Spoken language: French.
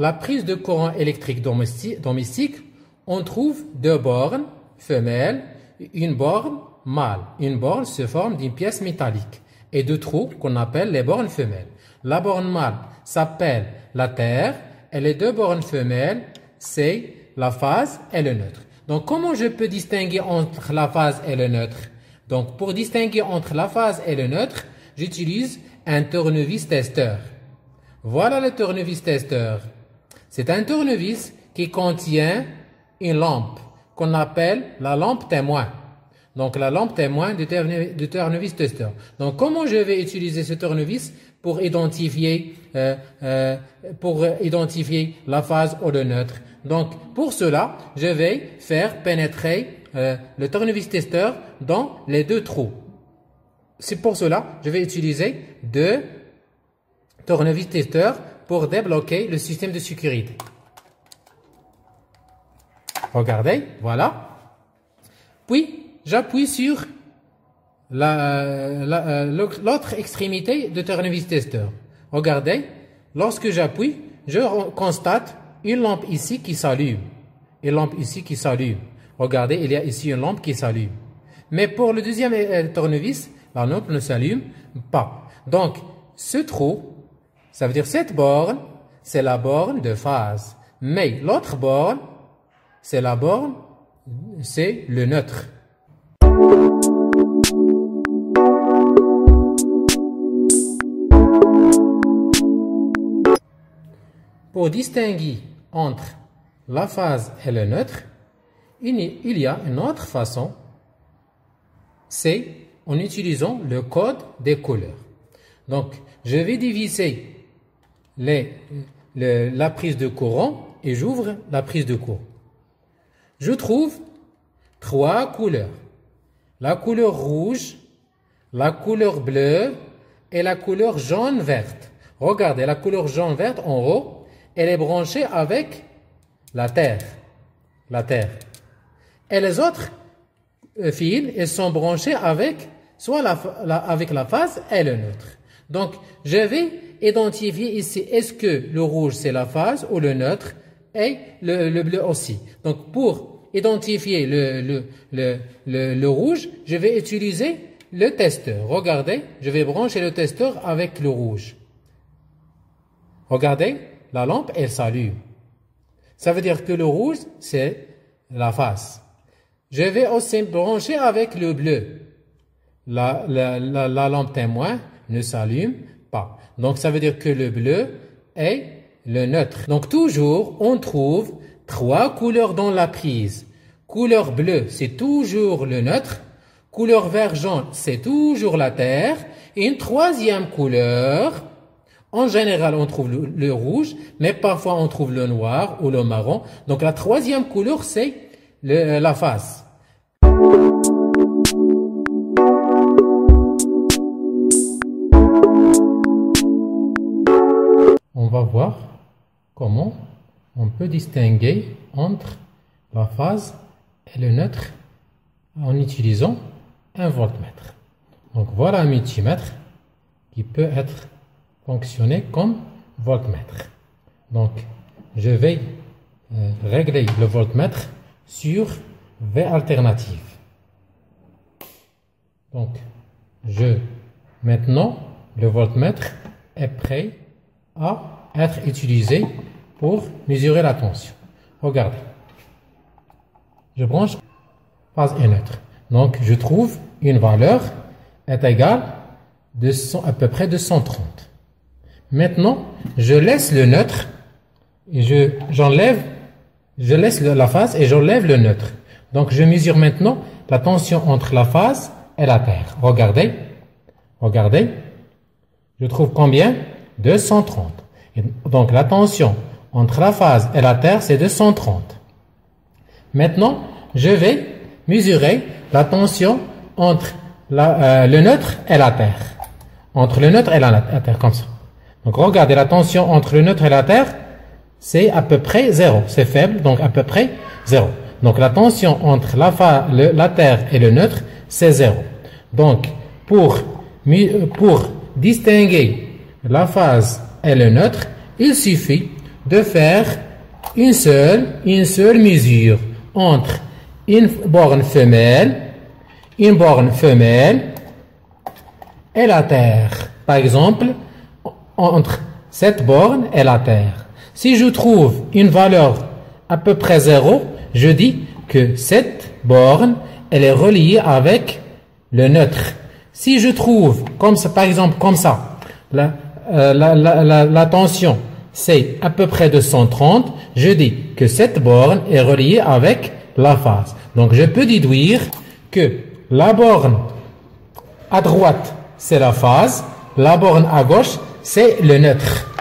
la prise de courant électrique domestique, on trouve deux bornes femelles, une borne mâle. Une borne se forme d'une pièce métallique et deux trous qu'on appelle les bornes femelles. La borne mâle s'appelle la terre et les deux bornes femelles, c'est la phase et le neutre. Donc, comment je peux distinguer entre la phase et le neutre? Donc, pour distinguer entre la phase et le neutre, j'utilise un tournevis testeur. Voilà le tournevis testeur. C'est un tournevis qui contient une lampe qu'on appelle la lampe témoin. Donc, la lampe témoin du tournevis testeur. Donc, comment je vais utiliser ce tournevis pour identifier la phase ou le neutre? Donc, pour cela, je vais faire pénétrer le tournevis testeur dans les deux trous. C'est pour cela je vais utiliser deux tournevis testeurs pour débloquer le système de sécurité. Regardez, voilà. Puis, j'appuie sur l'autre extrémité de tournevis testeur. Regardez, lorsque j'appuie, je constate une lampe ici qui s'allume. Une lampe ici qui s'allume. Regardez, il y a ici une lampe qui s'allume. Mais pour le deuxième tournevis, la lampe ne s'allume pas. Donc, ce trou, ça veut dire cette borne, c'est la borne de phase. Mais l'autre borne, c'est le neutre. Pour distinguer entre la phase et le neutre, il y a une autre façon, c'est en utilisant le code des couleurs. Donc, je vais diviser la prise de courant et j'ouvre la prise de courant. Je trouve trois couleurs. La couleur rouge, la couleur bleue et la couleur jaune-verte. Regardez, la couleur jaune-verte en haut, elle est branchée avec la terre. Et les autres fils, elles sont branchés avec avec la phase et le neutre. Donc, je vais identifier ici, est-ce que le rouge c'est la phase ou le neutre et le bleu aussi. Donc, pour identifier le rouge, je vais utiliser le testeur. Regardez, je vais brancher le testeur avec le rouge. Regardez, la lampe, elle s'allume. Ça veut dire que le rouge, c'est la phase. Je vais aussi brancher avec le bleu. La lampe témoin ne s'allume pas. Donc, ça veut dire que le bleu est le neutre. Donc, toujours, on trouve trois couleurs dans la prise. Couleur bleue, c'est toujours le neutre. Couleur vert jaune, c'est toujours la terre. Et une troisième couleur, en général, on trouve le rouge, mais parfois on trouve le noir ou le marron. Donc, la troisième couleur, c'est la phase. On va voir comment on peut distinguer entre la phase et le neutre en utilisant un voltmètre. Donc voilà un multimètre qui peut être fonctionner comme voltmètre. Donc je vais régler le voltmètre sur V alternative. Donc maintenant le voltmètre est prêt à être utilisé pour mesurer la tension. Regardez. Je branche phase et neutre. Donc, je trouve une valeur est égale à peu près de 130. Maintenant, je laisse le neutre et je laisse la phase et j'enlève le neutre. Donc, je mesure maintenant la tension entre la phase et la terre. Regardez. Regardez. Je trouve combien? 230. Et donc, la tension entre la phase et la terre, c'est 230. Maintenant, je vais mesurer la tension entre le neutre et la terre. Entre le neutre et la terre, comme ça. Donc, regardez, la tension entre le neutre et la terre, c'est à peu près 0. C'est faible, donc à peu près 0. Donc, la tension entre la terre et le neutre, c'est 0. Donc, pour distinguer la phase et le neutre, il suffit de faire une seule mesure entre une borne femelle et la Terre. Par exemple, entre cette borne et la Terre. Si je trouve une valeur à peu près 0, je dis que cette borne, elle est reliée avec le neutre. Si je trouve, comme ça, par exemple, comme ça, la tension, c'est à peu près de 130, je dis que cette borne est reliée avec la phase. Donc, je peux déduire que la borne à droite, c'est la phase, la borne à gauche, c'est le neutre.